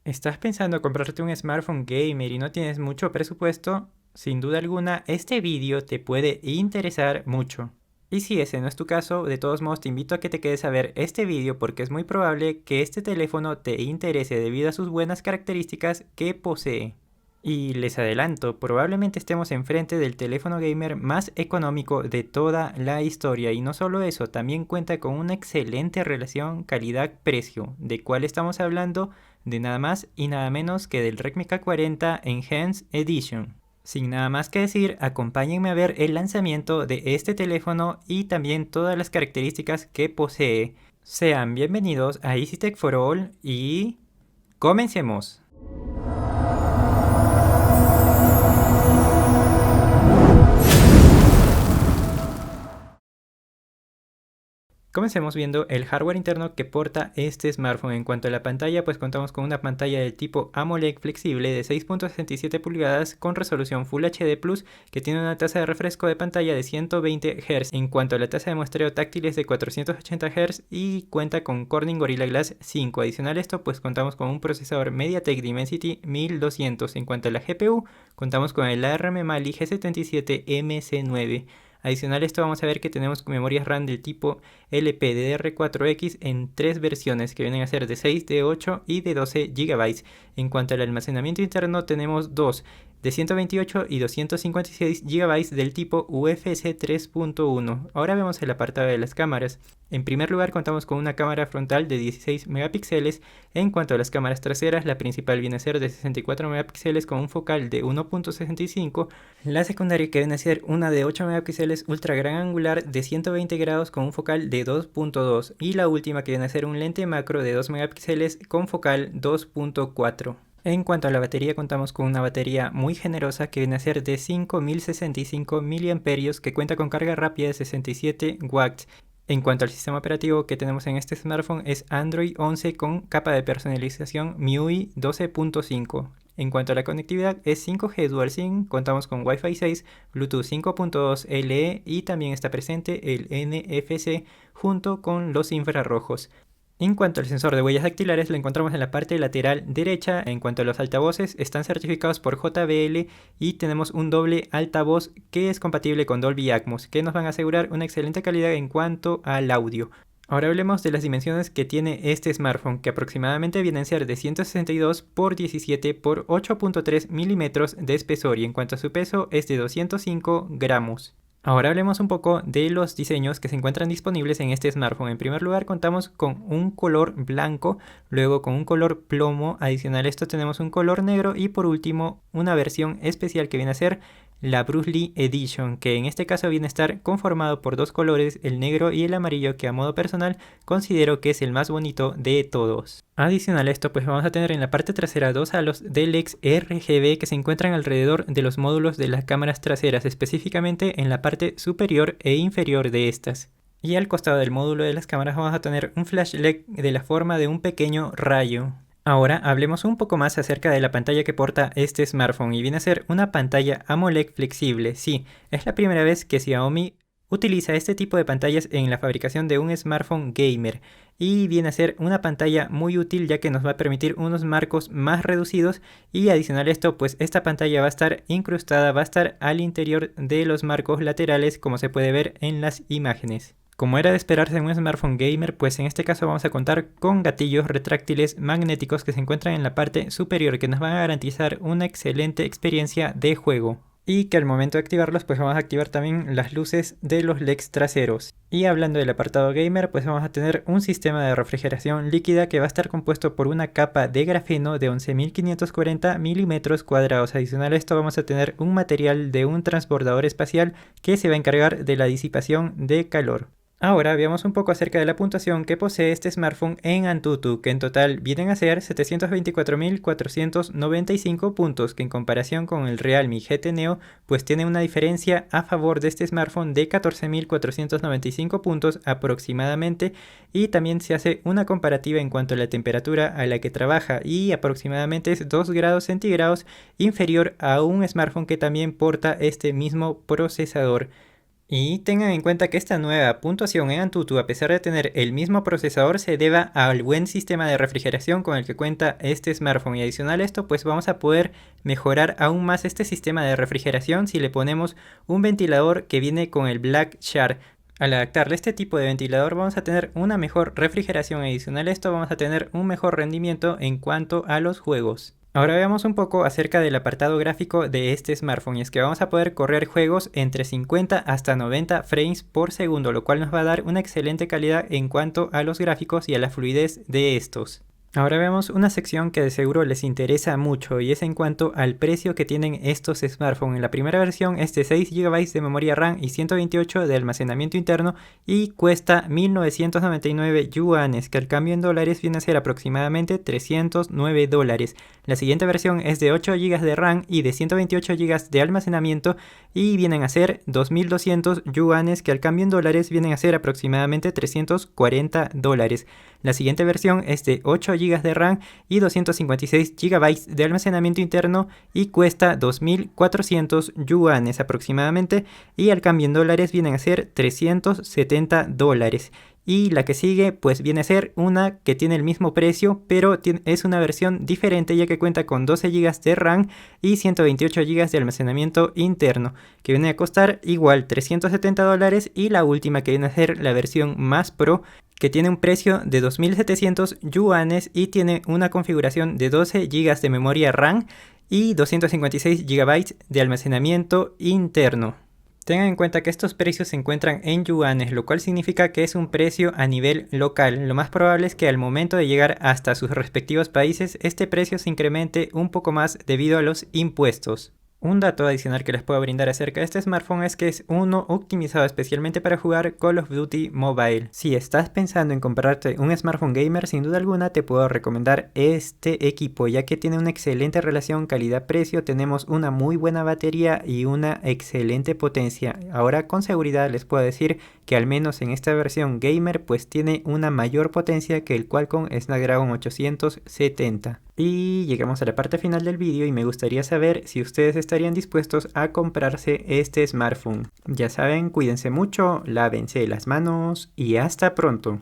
¿Estás pensando comprarte un smartphone gamer y no tienes mucho presupuesto? Sin duda alguna, este vídeo te puede interesar mucho. Y si ese no es tu caso, de todos modos te invito a que te quedes a ver este vídeo porque es muy probable que este teléfono te interese debido a sus buenas características que posee. Y les adelanto, probablemente estemos enfrente del teléfono gamer más económico de toda la historia. Y no solo eso, también cuenta con una excelente relación calidad-precio. ¿De cuál estamos hablando? De nada más y nada menos que del Redmi K40 Enhanced Edition. Sin nada más que decir, acompáñenme a ver el lanzamiento de este teléfono y también todas las características que posee. Sean bienvenidos a EasyTech for All y comencemos. Comencemos viendo el hardware interno que porta este smartphone. En cuanto a la pantalla, pues contamos con una pantalla del tipo AMOLED flexible de 6.67 pulgadas con resolución Full HD Plus que tiene una tasa de refresco de pantalla de 120 Hz. En cuanto a la tasa de muestreo táctil es de 480 Hz y cuenta con Corning Gorilla Glass 5. Adicional a esto, pues contamos con un procesador MediaTek Dimensity 1200. En cuanto a la GPU, contamos con el ARM Mali G77MC9. Adicional a esto vamos a ver que tenemos memorias RAM del tipo LPDDR4X en tres versiones que vienen a ser de 6, de 8 y de 12 GB. En cuanto al almacenamiento interno tenemos dos de 128 y 256 GB del tipo UFC 3.1. Ahora vemos el apartado de las cámaras. En primer lugar contamos con una cámara frontal de 16 megapíxeles. En cuanto a las cámaras traseras, la principal viene a ser de 64 megapíxeles con un focal de 1.65. La secundaria que viene a ser una de 8 megapíxeles ultra gran angular de 120 grados con un focal de 2.2 y la última que viene a ser un lente macro de 2 megapíxeles con focal 2.4. En cuanto a la batería, contamos con una batería muy generosa que viene a ser de 5065 mAh que cuenta con carga rápida de 67 watts. En cuanto al sistema operativo que tenemos en este smartphone es Android 11 con capa de personalización MIUI 12.5. En cuanto a la conectividad es 5G Dual SIM, contamos con Wi-Fi 6, Bluetooth 5.2 LE y también está presente el NFC junto con los infrarrojos. En cuanto al sensor de huellas dactilares, lo encontramos en la parte lateral derecha. En cuanto a los altavoces, están certificados por JBL y tenemos un doble altavoz que es compatible con Dolby Atmos, que nos van a asegurar una excelente calidad en cuanto al audio. Ahora hablemos de las dimensiones que tiene este smartphone, que aproximadamente vienen a ser de 162 por 17 por 8.3 milímetros de espesor y en cuanto a su peso es de 205 gramos. Ahora hablemos un poco de los diseños que se encuentran disponibles en este smartphone. En primer lugar contamos con un color blanco, luego con un color plomo, adicional a esto tenemos un color negro y por último una versión especial que viene a ser la Bruce Lee Edition, que en este caso viene a estar conformado por dos colores, el negro y el amarillo, que a modo personal considero que es el más bonito de todos. Adicional a esto, pues vamos a tener en la parte trasera dos halos de LEDs RGB que se encuentran alrededor de los módulos de las cámaras traseras, específicamente en la parte superior e inferior de estas. Y al costado del módulo de las cámaras vamos a tener un flash LED de la forma de un pequeño rayo. Ahora hablemos un poco más acerca de la pantalla que porta este smartphone y viene a ser una pantalla AMOLED flexible. Sí, es la primera vez que Xiaomi utiliza este tipo de pantallas en la fabricación de un smartphone gamer y viene a ser una pantalla muy útil ya que nos va a permitir unos marcos más reducidos y adicional a esto pues esta pantalla va a estar incrustada, va a estar al interior de los marcos laterales como se puede ver en las imágenes. Como era de esperarse en un smartphone gamer, pues en este caso vamos a contar con gatillos retráctiles magnéticos que se encuentran en la parte superior que nos van a garantizar una excelente experiencia de juego. Y que al momento de activarlos pues vamos a activar también las luces de los LEDs traseros. Y hablando del apartado gamer pues vamos a tener un sistema de refrigeración líquida que va a estar compuesto por una capa de grafeno de 11.540 milímetros cuadrados. Adicional a esto vamos a tener un material de un transbordador espacial que se va a encargar de la disipación de calor. Ahora veamos un poco acerca de la puntuación que posee este smartphone en Antutu, que en total vienen a ser 724.495 puntos, que en comparación con el Realme GT Neo, pues tiene una diferencia a favor de este smartphone de 14.495 puntos aproximadamente, y también se hace una comparativa en cuanto a la temperatura a la que trabaja, y aproximadamente es 2 grados centígrados inferior a un smartphone que también porta este mismo procesador. Y tengan en cuenta que esta nueva puntuación en Antutu, a pesar de tener el mismo procesador, se deba al buen sistema de refrigeración con el que cuenta este smartphone. Y adicional a esto, pues vamos a poder mejorar aún más este sistema de refrigeración si le ponemos un ventilador que viene con el Black Shark. Al adaptarle este tipo de ventilador vamos a tener una mejor refrigeración. Adicional a esto vamos a tener un mejor rendimiento en cuanto a los juegos. Ahora veamos un poco acerca del apartado gráfico de este smartphone, y es que vamos a poder correr juegos entre 50 hasta 90 frames por segundo, lo cual nos va a dar una excelente calidad en cuanto a los gráficos y a la fluidez de estos. Ahora vemos una sección que de seguro les interesa mucho, y es en cuanto al precio que tienen estos smartphones. La primera versión es de 6 GB de memoria RAM y 128 de almacenamiento interno y cuesta 1999 yuanes, que al cambio en dólares viene a ser aproximadamente 309 dólares. La siguiente versión es de 8 GB de RAM y de 128 GB de almacenamiento y vienen a ser 2200 yuanes, que al cambio en dólares vienen a ser aproximadamente 340 dólares. La siguiente versión es de 8 GB de RAM y 256 GB de almacenamiento interno y cuesta 2.400 yuanes aproximadamente, y al cambio en dólares vienen a ser 370 dólares. Y la que sigue pues viene a ser una que tiene el mismo precio, pero es una versión diferente, ya que cuenta con 12 GB de RAM y 128 GB de almacenamiento interno, que viene a costar igual 370 dólares. Y la última, que viene a ser la versión más Pro, que tiene un precio de 2.700 yuanes y tiene una configuración de 12 GB de memoria RAM y 256 GB de almacenamiento interno. Tengan en cuenta que estos precios se encuentran en yuanes, lo cual significa que es un precio a nivel local. Lo más probable es que al momento de llegar hasta sus respectivos países, este precio se incremente un poco más debido a los impuestos. Un dato adicional que les puedo brindar acerca de este smartphone es que es uno optimizado especialmente para jugar Call of Duty Mobile. Si estás pensando en comprarte un smartphone gamer, sin duda alguna te puedo recomendar este equipo, ya que tiene una excelente relación calidad-precio, tenemos una muy buena batería y una excelente potencia. Ahora con seguridad les puedo decir que al menos en esta versión gamer pues tiene una mayor potencia que el Qualcomm Snapdragon 870. Y llegamos a la parte final del vídeo y me gustaría saber si ustedes estarían dispuestos a comprarse este smartphone. Ya saben, cuídense mucho, lávense las manos y hasta pronto.